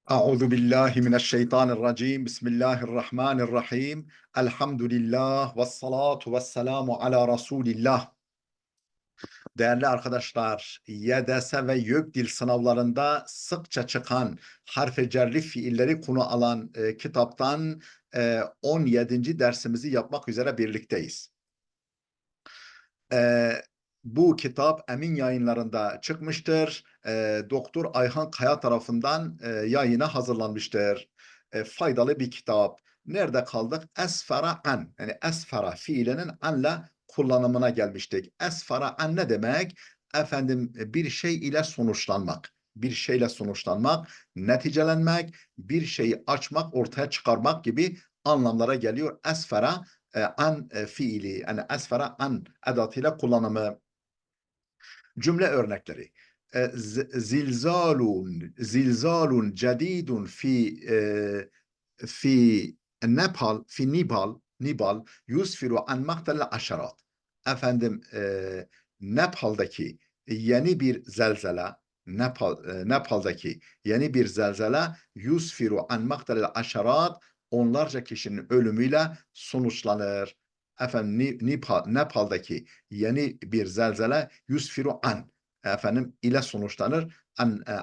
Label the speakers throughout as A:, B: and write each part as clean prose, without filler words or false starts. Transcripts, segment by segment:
A: Euzu billahi mineşşeytanirracim. Bismillahirrahmanirrahim. Elhamdülillah ve salatu ve selamu ala Resulillah. Değerli arkadaşlar, YDS ve YÖKDİL sınavlarında sıkça çıkan harf cerli fiilleri konu alan kitaptan 17. dersimizi yapmak üzere birlikteyiz. E, Bu kitap Emin Yayınları'nda çıkmıştır. Doktor Ayhan Kaya tarafından yayına hazırlanmıştır. Faydalı bir kitap. Nerede kaldık? Esfara an. Yani esfara fiilinin anla kullanımına gelmiştik. Esfara an ne demek? Efendim bir şey ile sonuçlanmak. Bir şeyle sonuçlanmak, neticelenmek, bir şeyi açmak, ortaya çıkarmak gibi anlamlara geliyor. Esfara an fiili, yani esfera an edatıyla kullanımı. Cümle örnekleri. Zilzalun cedidun fi Nibal yusfiru an maktel aşarat. Efendim Nepal'daki yeni bir zelzele Nepal'daki yeni bir zelzele yusfiru an maktel aşarat, onlarca kişinin ölümüyle sonuçlanır. Efendim Nepal'daki yeni bir zelzele yusfiru an ile sonuçlanır.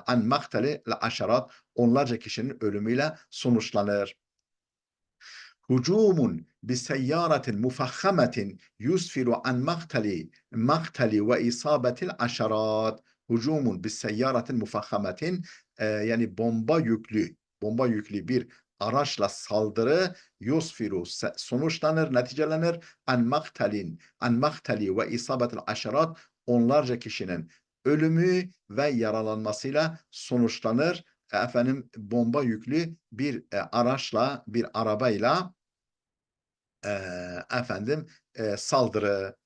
A: An makteli aşarat, onlarca kişinin ölümüyle sonuçlanır. Hucumun bi seyyaratin mufahhametin yusfiru an makteli ve isabetil aşarat. Hucumun bi seyyaratin mufahhametin yani bomba yüklü bir araçla saldırı yusfiru sonuçlanır, neticelenir. An makteli ve isabetil aşarat, onlarca kişinin ölümü ve yaralanmasıyla sonuçlanır. Bomba yüklü bir araçla, bir arabayla saldırı.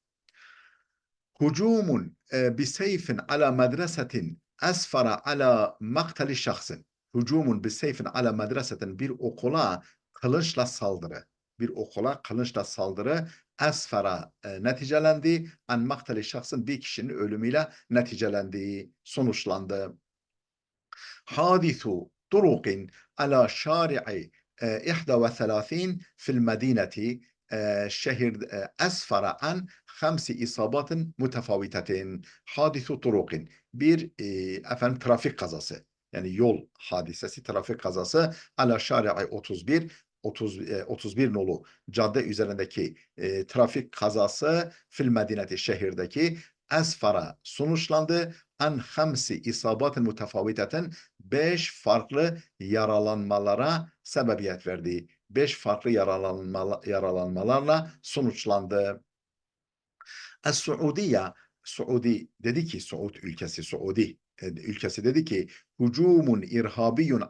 A: Hucumun biseyfin ala medresetin esfara ala maktali şahsın. Hucumun biseyfin ala medresetin, bir okula kılıçla saldırı. Bir okula kılıçla saldırı esfara neticelendi. An maktali şahsın, bir kişinin ölümüyle neticelendi, sonuçlandı. Hadisu turuqin ala şari'i 31 fil medineti şehir esfara an 5 isabatin mutefavitetin. Hadisu turuqin, bir trafik kazası, yani yol hadisesi, trafik kazası ala şari'i 31 nolu cadde üzerindeki trafik kazası fil medineti, şehirdeki esfara sonuçlandı. An hamsi isabatin mutefaviteten, 5 farklı yaralanmalara sebebiyet verdi. 5 farklı yaralanmalarla sonuçlandı. Es-Suudiye, Suudi dedi ki, Suudi ülkesi dedi ki, hucumun irhabiyun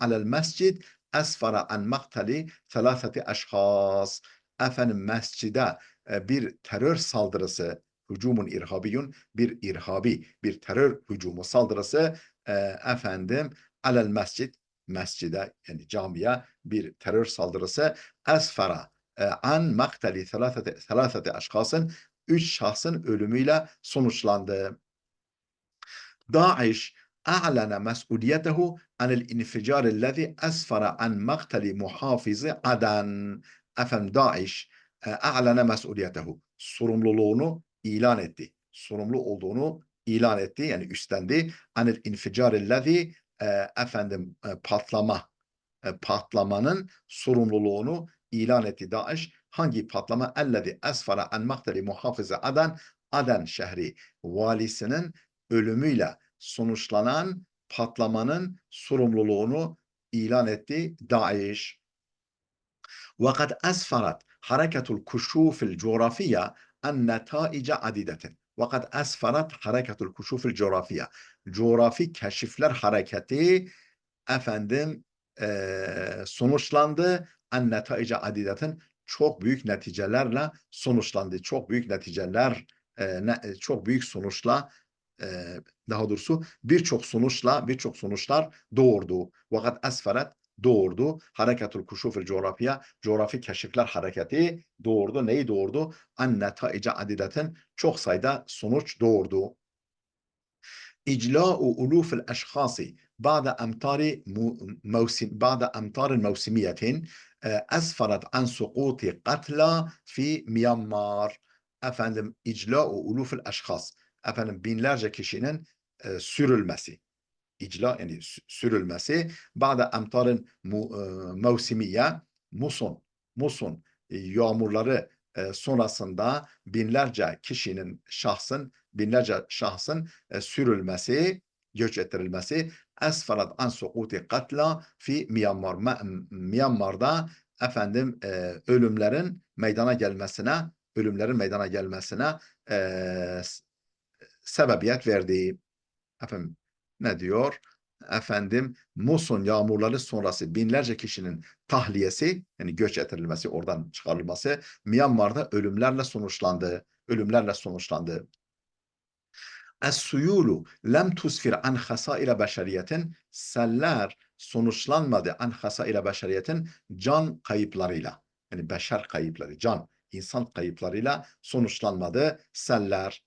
A: alel mescid esfara an maktali thalathati eşhas. Mescide bir terör saldırısı, hücumun irhabiyun, bir terör hücumu saldırısı e, efendim alel mescide, yani camiye bir terör saldırısı esfara an maktali thalathati eşhasın, 3 şahsın ölümüyle sonuçlandı. Daesh a'lana mes'uliyetehu anil inficarillezi esfara an maktali muhafizi Aden. Daesh a'lana mes'uliyetehu, sorumluluğunu ilan etti. Sorumlu olduğunu ilan etti, yani üstlendi. Anil inficarillezi patlamanın sorumluluğunu ilan etti Daesh. Hangi patlama? Ellezî esfara en makteli muhafize Aden şehri valisinin ölümüyle sonuçlanan patlamanın sorumluluğunu ilan etti Daesh. وقد أسفرت حركة الكشوف الجغرافية عن نتائج عديدة. وقد أسفرت حركة الكشوف الجغرافية, coğrafi keşifler hareketi sonuçlandı. An netaice adidetin, çok büyük neticelerle sonuçlandı. Çok büyük sonuçla, e, daha doğrusu birçok sonuçlar doğurdu. Vakat esferet, doğurdu. Hareketul kuşufil coğrafya, coğrafi keşifler hareketi doğurdu. Neyi doğurdu? An netaice adidetin, çok sayıda sonuç doğurdu. إجلاء ألوف الأشخاص بعد أمطار موسمية أسفرت عن سقوط قتلى في Myanmar. Efendim, icla-u uluful eşhas. Efendim, binlerce kişinin sürülmesi. İcla yani sürülmesi. Ba'da emtarın mevsimiye muson yağmurları sonrasında binlerce şahsın sürülmesi, göç ettirilmesi esferat an sukuti katla fi Myanmar. Myanmar'da efendim ölümlerin meydana gelmesine sebebiyet verdi. Efendim ne diyor? Efendim muson yağmurları sonrası binlerce kişinin tahliyesi yani göç ettirilmesi, oradan çıkarılması Myanmar'da ölümlerle sonuçlandı. Ölümlerle sonuçlandı. Es-suyulu lem tusfir an hasaire beşeriyetin, seller sonuçlanmadı an hasaire beşeriyetin, can kayıplarıyla. Yani beşer kayıpları, insan kayıplarıyla sonuçlanmadı. Seller,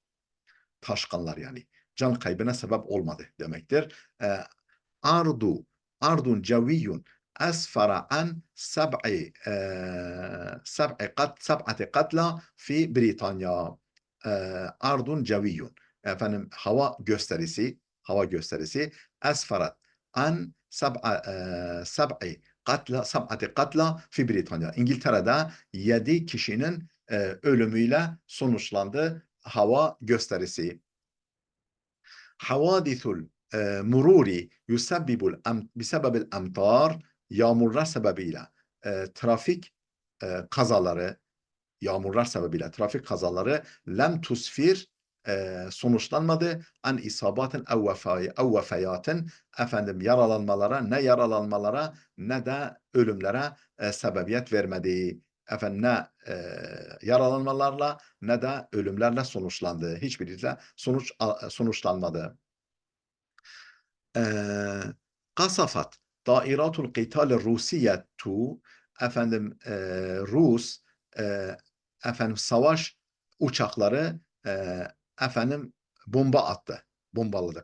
A: taşkınlar yani. Can kaybına sebep olmadı demektir. Ardu, ardun ceviyun esfara an sab'ati katla fi Britanya. Ardun ceviyun. Efendim hava gösterisi esfarat an sab'ati katla fi Britanya. İngiltere'de 7 kişinin ölümüyle sonuçlandı hava gösterisi. Havadisul mururi bisebebil emtar, yağmurlar sebebiyle trafik kazaları, trafik kazaları lem tusfir sonuçlanmadı an isabatin ev vefayatin, efendim yaralanmalara ne de ölümlere sebebiyet vermedi. Efendim ne yaralanmalarla ne de ölümlerle sonuçlandı. Hiçbiriyle sonuçlanmadı. Kasafat dairatul qital Rusiyetu, efendim Rus savaş uçakları efendim bombaladı.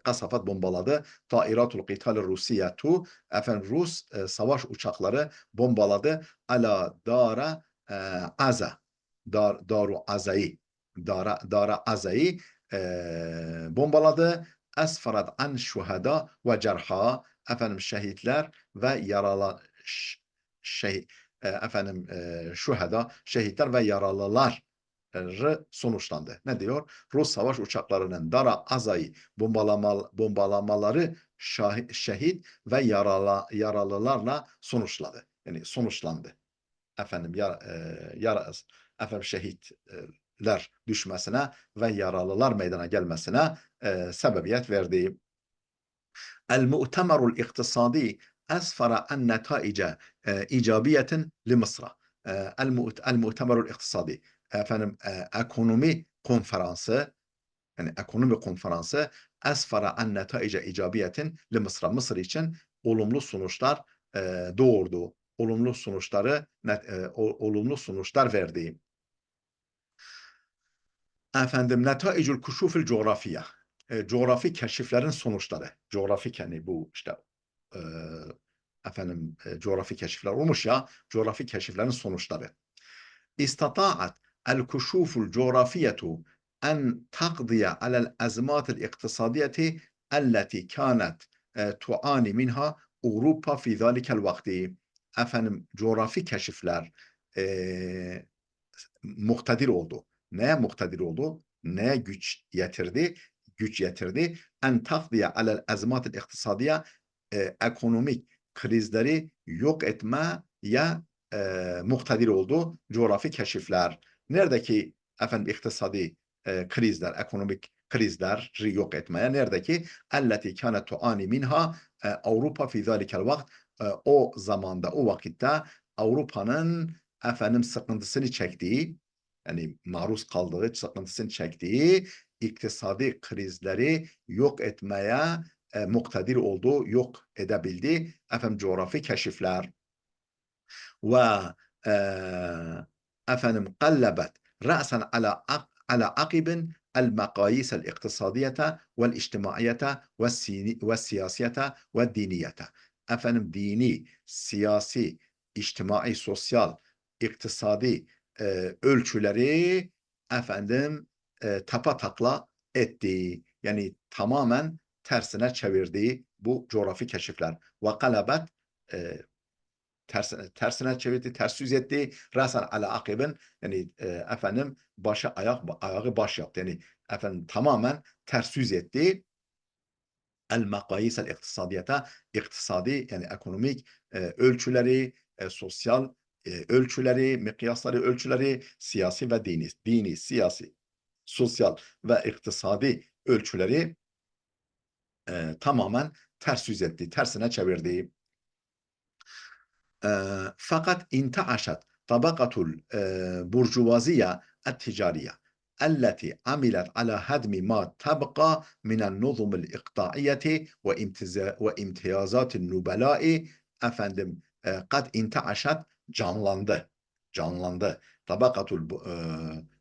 A: Kasafat bombaladı. Dairatul qital Rusiyetu, efendim Rus savaş uçakları bombaladı. Ala dara aza, daru azayı, dara azayı bombaladı. Esferat an şuhada ve cerha, efendim şehitler ve şehitler ve yaralılar sonuçlandı. Ne diyor? Rus savaş uçaklarının Dara Aza'yı bombalamaları şehit ve yaralılarla sonuçladı. Yani sonuçlandı. Efendim şehitler düşmesine ve yaralılar meydana gelmesine sebebiyet verdi. El-mu'temerul iktisadi esfara en netaice icabiyetin li Mısır'a. El-mu'temerul iktisadi, efendim ekonomi konferansı esfara en netaice icabiyetin li Mısır'a. Mısır için olumlu sonuçlar doğurdu. Olumlu sonuçlar verdi. Efendim netaicül kuşufil coğrafiye. Coğrafi keşiflerin sonuçları. Coğrafik yani bu işte coğrafi keşifler olmuş ya, coğrafi keşiflerin sonuçları. İstata'at el-kuşuful coğrafiyetu en takdiye alel azmatil iktisadiyeti elleti kânet tuani minha Avrupa fi zâlikel vakti. Efendim coğrafi keşifler muktedir oldu. Neye muktedir oldu? Neye güç yetirdi? Güç yetirdi. En takdiye alel azmatil iktisadiye, ekonomik krizleri yok etmeye muktedir oldu coğrafi keşifler. Neredeki iktisadi krizler, ekonomik krizleri yok etmeye, neredeki elleti kânet tuani minha Avrupa fi zâlikel vakt, o zamanda, o vakitte Avrupa'nın sıkıntısını çektiği, yani maruz kaldığı, sıkıntısını çektiği iktisadi krizleri yok etmeye muktedir oldu, yok edebildi coğrafi keşifler. Ve kallebet ra'sen ala akibin المقاييس الاقتصادية والاجتماعية والسياسية والدينية. Efendim dini, siyasi, içtimai, sosyal, iktisadi ölçüleri efendim takla etti. Yani tamamen tersine çevirdiği bu coğrafi keşifler. Ve kalabet tersine çevirdi, ters yüz etti. Rasen ala akibin yani efendim ayağı baş yaptı. Yani efendim tamamen ters yüz etti. El makayis el iktisadiyete iktisadi yani ekonomik ölçüleri, sosyal ölçüleri, mikyasları, ölçüleri, siyasi ve dini, siyasi, sosyal ve iktisadi ölçüleri tamamen ters yüz etti, tersine çevirdi. Fakat intaşat tabakatul burjuvaziye التجارية التي عملت على هدم ما تبقى من النظم الإقطاعية وامتيازات النبلاء efendim kad intaşat canlandı. Tabakatul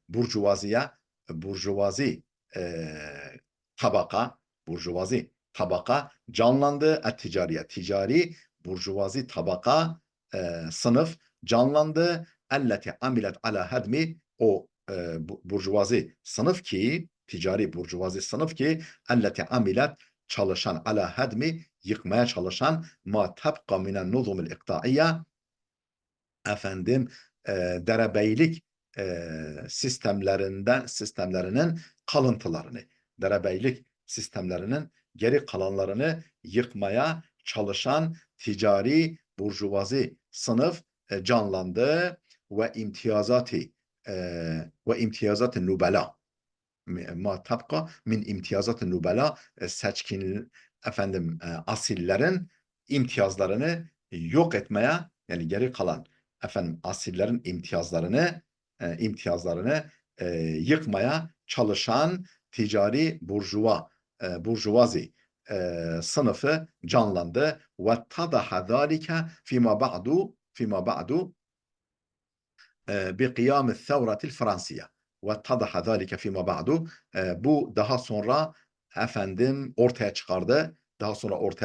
A: burjuvaziye burjuvazi tabaka burjuvazi tabaka canlandı. Ticari burjuvazi tabaka sınıf canlandı. Elleti amilet ala hedmi o burjuvazi sınıf ki ticari burjuvazi sınıf ki elleti amilet çalışan ala hedmi yıkmaya çalışan ma tabqa minen nuzumil iktaiye efendim derebeylik sistemlerinin kalıntılarını derebeylik sistemlerinin geri kalanlarını yıkmaya çalışan ticari burjuvazi sınıf canlandı ve imtiyazatı nubela ma tabqa min imtiyazatı nubela seçkin efendim asillerin imtiyazlarını yok etmeye yani geri kalan efendim asillerin imtiyazlarını yıkmaya çalışan ticari burjuvazi sınıfı canlandı ve tadaha zalike fima ba'du bi kıyam thevratil Fransiye ve tadaha zalike fima ba'du bu daha sonra efendim ortaya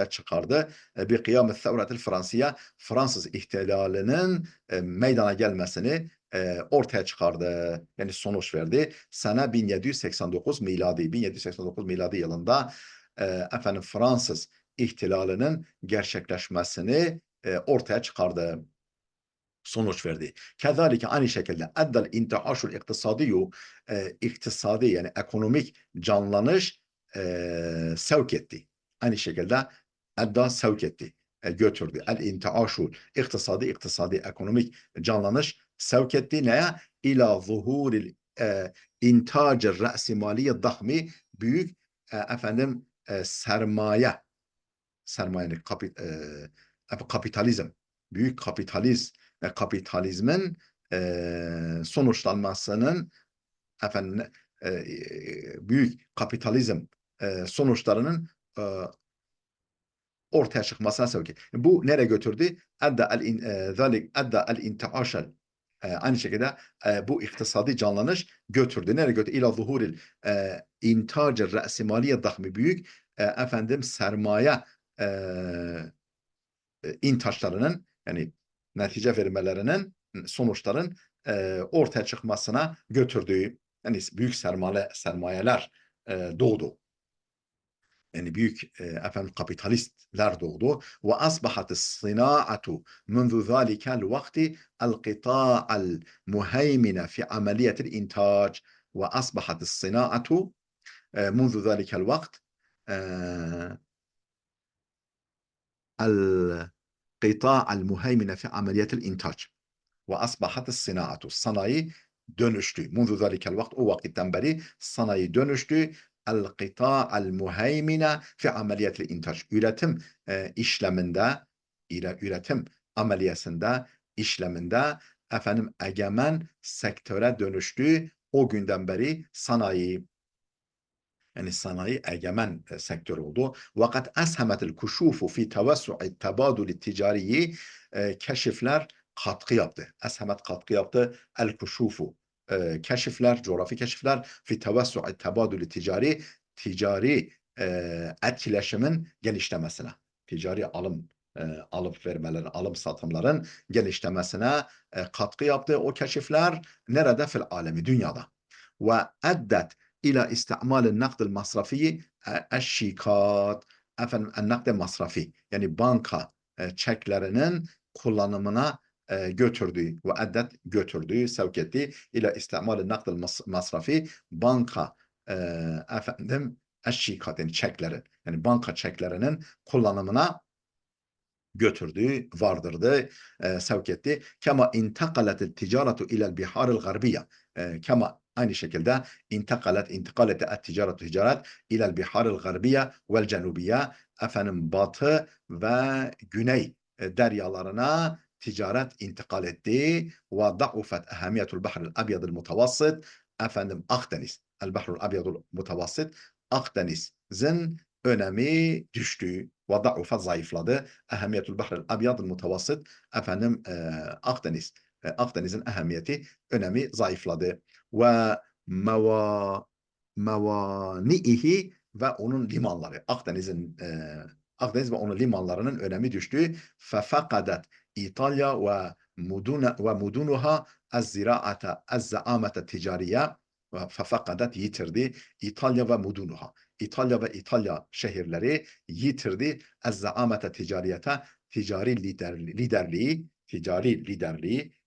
A: çıkardı. Bir kıyamet thevratil Fransiye Fransız ihtilalinin meydana gelmesini ortaya çıkardı. Yani sonuç verdi. Sene 1789 miladi yılında efendim Fransız ihtilalinin gerçekleşmesini ortaya çıkardı. Sonuç verdi. Kezalike aynı şekilde eddel intiaşul iktisadi yani ekonomik canlanış sevk etti. Aynı şekilde edda sevk etti. Götürdü. El intiaşul iktisadi ekonomik canlanış sevk etti. Neye? İla zuhuril intacı re'simaliye dahmi büyük efendim sermaye kapitalizm büyük kapitalizmin sonuçlanmasının efendim büyük kapitalizm sonuçlarının ortaya çıkmasına sevk etti. Bu nereye götürdü? Edda el intiaşel aynı şekilde bu iktisadi canlanış götürdü. Nereye götürdü? İla zuhuril intacı re'simaliye dahmi büyük efendim sermaye intaçlarının yani netice vermelerinin sonuçların ortaya çıkmasına götürdüğü yani büyük sermayeler doğdu. Yani büyük efendim kapitalistler doğdu. Ve asbahat as-sinaatu munzu zalikel vakti el-qita'al muheymine fi ameliyetil intac ve asbahat as-sinaatu munzu zalikel vakt القطاع المهيمن في عمليات الإنتاج وأصبحت الصناعة sanayi dönüştü. Munzu zalikel vakt o vakitten beri sanayi dönüştü. El-qita'al muheymine fi ameliyatil intaj. Üretim üretim işleminde efendim egemen sektöre dönüştü. O günden beri sanayi yani sanayi egemen sektör oldu. Vakat eshemetil kuşufu fi tevessu'i tebaduli ticariyi keşifler katkı yaptı. Eshemet katkı yaptı. El kuşufu keşifler, coğrafi keşifler fi tevessu'i tebadülü ticari etkileşimin genişlemesine, ticari alıp vermelerin, alım satımların genişlemesine katkı yaptı. O keşifler nerede? Fil alemi, dünyada. Ve eddet ila isti'malin nakdil masrafi eşşikat. Efendim, nakdil masrafi, yani banka çeklerinin kullanımına götürdüğü ve eddet götürdüğü, sevk ettiği ila isti'malin nakdil masrafi, banka e, efendim eşşikat, yani çekleri, yani banka çeklerinin kullanımına götürdü, vardırdı, sevk etti. Kema intakaletil ticaretu ilel biharil garbiye. Kema, aynı şekilde intikal etti ticaret ilel biharil garbiye vel cenubiye. Efendim, batı ve güney deryalarına ticaret intikal etti. Ve da'ufet ehamiyetul bahril abyadil mutavassit. Efendim, Akdeniz, el bahrul abyadul mutavassit, Akdeniz'in önemi düştü. Ve da'ufa, zayıfladı. Ehemmiyetül bahril abyadıl mutavassit, efendim Akdeniz'in ehemmiyeti, önemi zayıfladı. Ve meva mevani'ihi, ve onun limanları, Akdeniz ve onun limanlarının önemi düştü. Fefakadet İtalya ve mudunuha az-ziraate az-zaamete ticariye, ve fefakadet, yitirdi, İtalya ve mudunuha, İtalya ve İtalya şehirleri yitirdi ez-zaamete ticariyete, ticari liderliği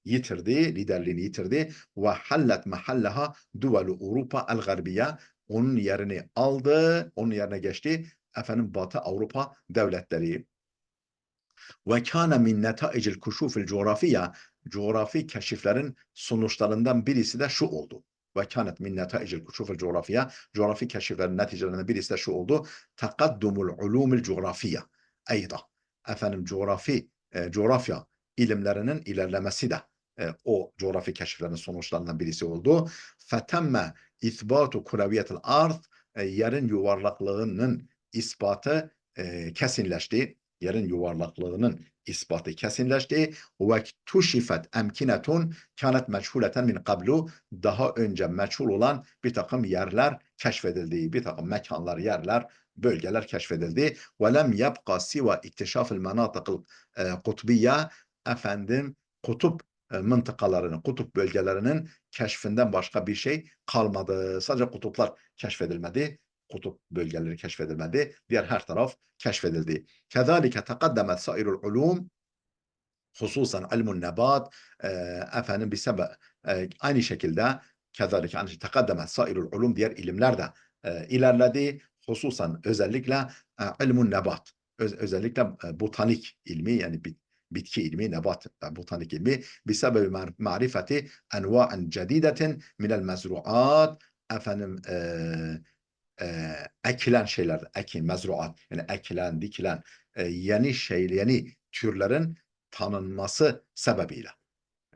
A: yitirdi, liderliğini yitirdi. Ve hallet mahallaha duvelu Avrupa el-Garbiye, onun yerini aldı, onun yerine geçti efendim Batı Avrupa devletleri. Ve kâne min netâicil kuşûfil coğrafiye, coğrafi keşiflerin sonuçlarından birisi de şu oldu. Ve kânet min netâicil kuşûfil coğrafiye, coğrafi keşiflerin neticelerinden birisi de şu oldu. Takaddumul ulûmil coğrafiye. Eyda. Efendim, coğrafya ilimlerinin ilerlemesi de o coğrafi keşiflerin sonuçlarından birisi oldu. Fetemme ithbatu kuraviyetil ard, yerin yuvarlaklığının ispatı kesinleşti. Yerin yuvarlaklığının ispatı kesinleşti. Ve tuşifet emkinetun kânet meçhuleten min qablu, daha önce meçhul olan bir takım yerler keşfedildi. Bir takım mekanlar, yerler, bölgeler keşfedildi. Ve lem yabqa siva iktişafil menatıkıl kutbiye, efendim, kutup mıntıkalarının, kutup bölgelerinin keşfinden başka bir şey kalmadı. Sadece kutuplar keşfedilmedi. Kutup bölgeleri keşfedilmedi. Diğer her taraf keşfedildi. Kezalike tekaddemet sairul ulum, hususan ilmun nebat, efendim aynı şekilde kezalike tekaddemet sairul ulum, diğer ilimler de ilerledi. Hususan, özellikle ilmun nebat, özellikle botanik ilmi, yani bitki ilmi, nebat, botanik ilmi, bisebebi marifeti enva'en cedidetin minel mezruat, efendim ekilen şeyler, mezruat, yani ekilen, dikilen yeni türlerin tanınması sebebiyle.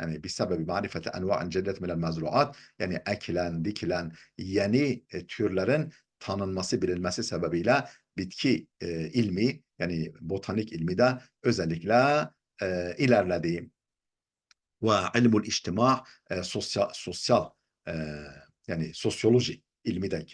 A: Yani bir sebebi marifeti enva'en ceddet minel mezruat, yani ekilen, dikilen yeni türlerin tanınması, bilinmesi sebebiyle bitki ilmi, yani botanik ilmi de özellikle ilerledi. Ve ilmul içtima, sosyal e, yani sosyoloji ilmi de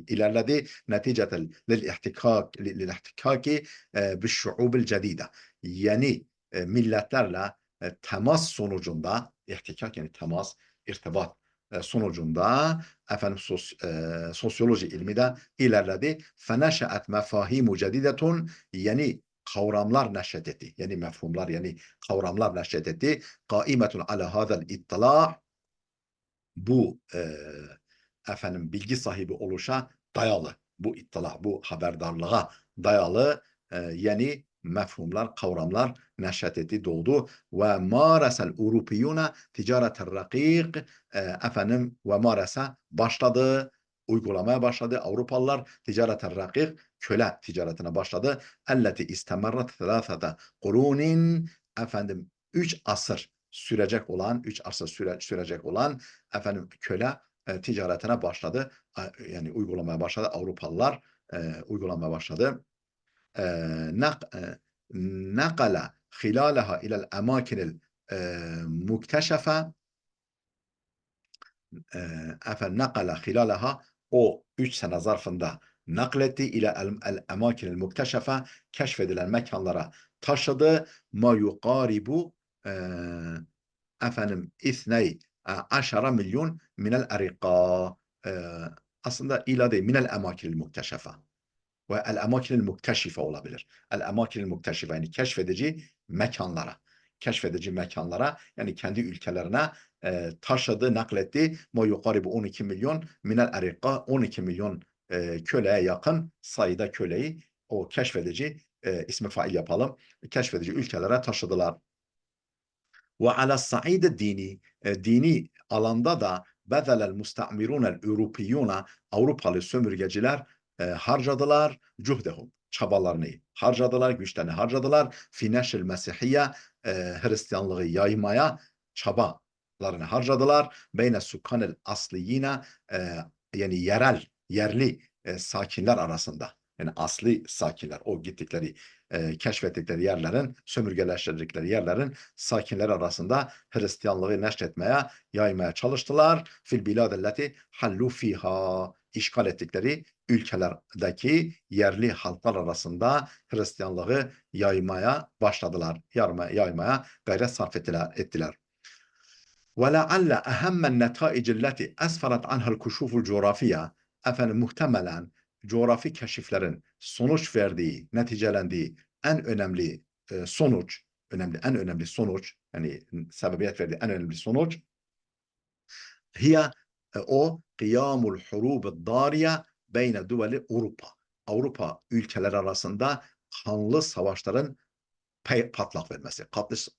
A: ilerledi. Neticeten lil-ihtikaki bi'ş-şu'ubil cedide, yeni milletlerle temas sonucunda, ihtikak yani temas, irtibat sonucunda efendim sosyoloji ilmi de ilerledi. Feneşe'et mefahimu cedidetun, yeni kavramlar neşet etti. Yeni mefhumlar, yeni kavramlar neşet etti. Kaimetun ala hadal ittila, bu efendim bilgi sahibi oluşa dayalı, bu ittila, bu haberdarlığa dayalı yeni mefhumlar, kavramlar neşet etti, doğdu. Ve maresel Urupiyuna ticaretel rakik, efendim, ve marese başladı, uygulamaya başladı. Avrupalılar ticaretel rakik, köle ticaretine başladı. Elleti istemerret thelâfete kurunin, efendim, 3 asır sürecek olan, 3 asır sürecek olan efendim köle ticaretine başladı. Yani uygulamaya başladı. Avrupalılar uygulamaya başladı. Nakala hilalaha ilel emakinil mukteşefe, nakala hilalaha, o 3 sene zarfında nakletti ile el emakinel mukteşefe, keşfedilen mekanlara taşıdı. Ma yukaribu İthney aşara milyon minel erika, aslında ila değil, minel emakinel mukteşefe ve el emakinel mukteşife olabilir. El emakinel mukteşife yani keşfedici mekanlara. Keşfedici mekanlara, yani kendi ülkelerine taşıdı, nakletti. Ma yukaribu 12 milyon minel erika, 12 milyon köleye yakın sayıda köleyi o keşfedici, ismi fail yapalım, keşfedici ülkelere taşıdılar. Ve ala sa'id dini, dini alanda da bezelel mustamirunel Europiyyuna, Avrupalı sömürgeciler harcadılar cuhdehum, çabalarını harcadılar, güçlerini harcadılar. Fi neşril mesihiyye, Hristiyanlığı yaymaya çabalarını harcadılar. Beyne sukkanel asliyine, yani yerli sakinler arasında. Yani asli sakinler, o gittikleri, keşfettikleri yerlerin, sömürgeleştirdikleri yerlerin sakinleri arasında Hristiyanlığı neşretmeye, yaymaya çalıştılar. Fil biladelleti hallu fiha, işgal ettikleri ülkelerdeki yerli halklar arasında Hristiyanlığı yaymaya başladılar. Yaymaya gayret sarf ettiler. وَلَعَلَّ أَهَمَّ النَّتَائِجِ الَّتِي أَسْفَرَتْ عَنْهَا الْكُشُوفُ الْجُغْرَافِيَّةِ, muhtemelen coğrafi keşiflerin sonuç verdiği, neticelendiği en önemli sonuç, en önemli sonuç, yani sebebiyet verdiği en önemli sonuç, hiye, o kıyamul hurub dariye beyne duveli Avrupa. Avrupa ülkeleri arasında kanlı savaşların patlak vermesi,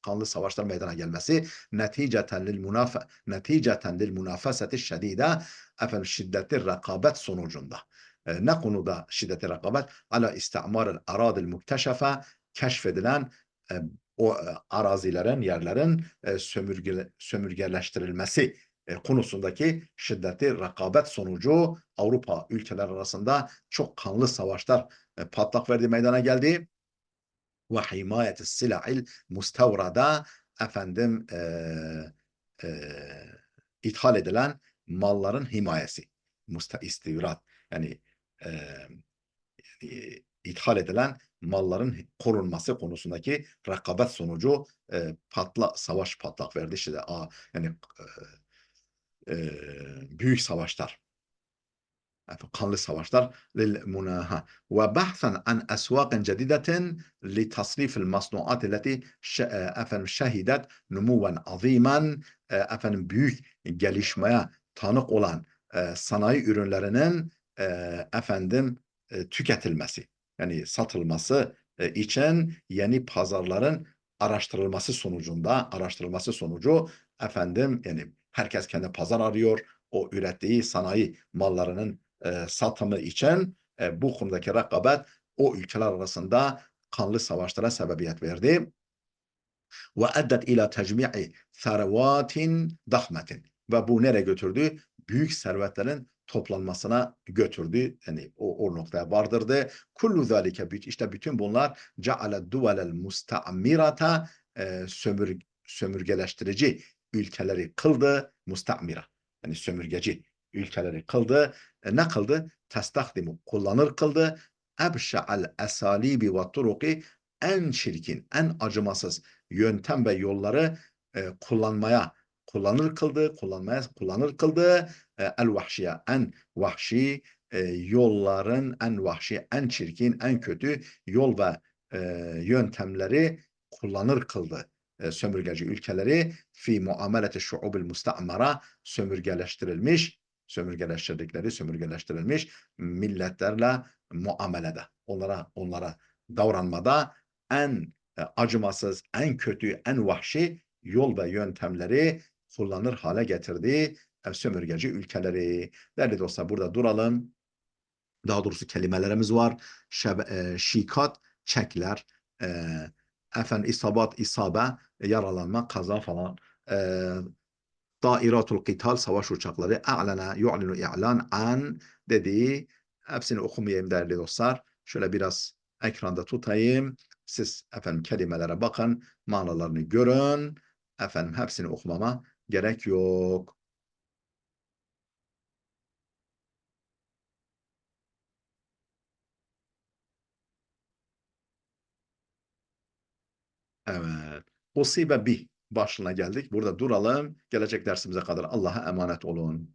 A: kanlı savaşlar meydana gelmesi, neticeten lil münafeseti şedide, şiddetli rekabet sonucunda. Ne konuda şiddetli rekabet? Ala istimaril aradil mukteşefe, keşfedilen o arazilerin, yerlerin sömürgeleştirilmesi konusundaki şiddetli rekabet sonucu Avrupa ülkeler arasında çok kanlı savaşlar patlak verdi, meydana geldi. Ve himayeti silahil mustavrada, efendim e, e, ithal edilen malların himayesi. İstivrat, yani e, ithal edilen malların korunması konusundaki rekabet sonucu savaş patlak verdi. İşte, yani büyük savaşlar, kanlı savaşlar lil munaha ve bahsen an aswaqin cedidetin li tasrifil masnuat elleti şehidet numuven azimen, büyük gelişmeye tanık olan sanayi ürünlerinin tüketilmesi, yani satılması için yeni pazarların araştırılması sonucu, yani herkes kendi pazar arıyor. O ürettiği sanayi mallarının satımı için bu konudaki rekabet o ülkeler arasında kanlı savaşlara sebebiyet verdi. Ve eddet ila tecmi'i servatin dahmetin, ve bu nereye götürdü? Büyük servetlerin toplanmasına götürdü. Yani o noktaya vardırdı. Kullu zalike, işte bütün bunlar ceale duvelel mustamirata, sömürgeleştirici ülkeleri kıldı. Mustamira, yani sömürgeci ülkeleri kıldı. Ne kıldı? Testahdimu, kullanır kıldı. Ebşa'al esalibi ve turuki, en çirkin, en acımasız yöntem ve yolları kullanır kıldı. El vahşiye, en vahşi yolların, en vahşi, en çirkin, en kötü yol ve yöntemleri kullanır kıldı. Sömürgeci ülkeleri fi muameleti şuubil mustamara, sömürgeleştirilmiş milletlerle muamelede, onlara davranmada en acımasız, en kötü, en vahşi yol ve yöntemleri kullanır hale getirdiği sömürgeci ülkeleri. Değerli dostlar, burada duralım. Daha doğrusu kelimelerimiz var. Şikat, çekler, isabe, yaralanma, kaza falan. E, Dairatul Qital, savaş uçakları. A'lana yu'linu i'lan an dediği, hepsini okumayayım değerli dostlar. Şöyle biraz ekranda tutayım. Siz kelimelere bakın, manalarını görün. Hepsini okumama gerek yok. Evet. Usibe bih başlığına geldik. Burada duralım. Gelecek dersimize kadar Allah'a emanet olun.